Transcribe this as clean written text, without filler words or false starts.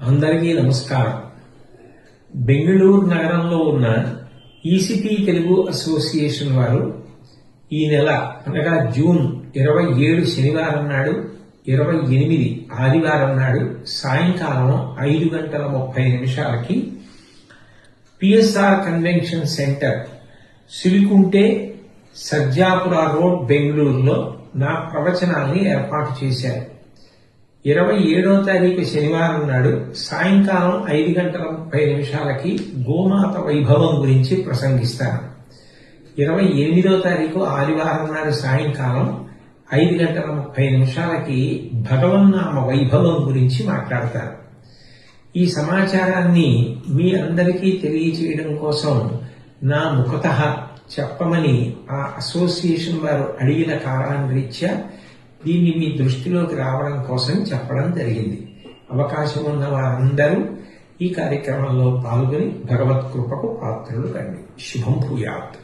అందరికీ నమస్కారం. బెంగళూరు నగరంలో ఉన్న ఈసిటీ తెలుగు అసోసియేషన్ వారు ఈ నెల అనగా జూన్ 27 శనివారం నాడు 28 ఆదివారం నాడు సాయంకాలం 5:30 పిఎస్ఆర్ కన్వెన్షన్ సెంటర్ సిలికుంటే సజ్జాపుర రోడ్ బెంగళూరులో నా ప్రవచనాల్ని ఏర్పాటు చేశారు. 27వ తారీఖు శనివారం నాడు సాయంకాలం 5:30 గోమాత వైభవం గురించి ప్రసంగిస్తాను. 28వ తారీఖు ఆదివారం నాడు సాయంకాలం 5:30 భగవన్నామ వైభవం గురించి మాట్లాడతారు. ఈ సమాచారాన్ని మీ అందరికీ తెలియచేయడం కోసం నా ముఖతః చెప్పమని ఆ అసోసియేషన్ వారు అడిగిన కారణరీత్యా దీన్ని మీ దృష్టిలోకి రావడం కోసం చెప్పడం జరిగింది. అవకాశం ఉన్న వారందరూ ఈ కార్యక్రమంలో పాల్గొని భగవత్ కృపకు పాత్రులు కండి. శుభం భూయాత్.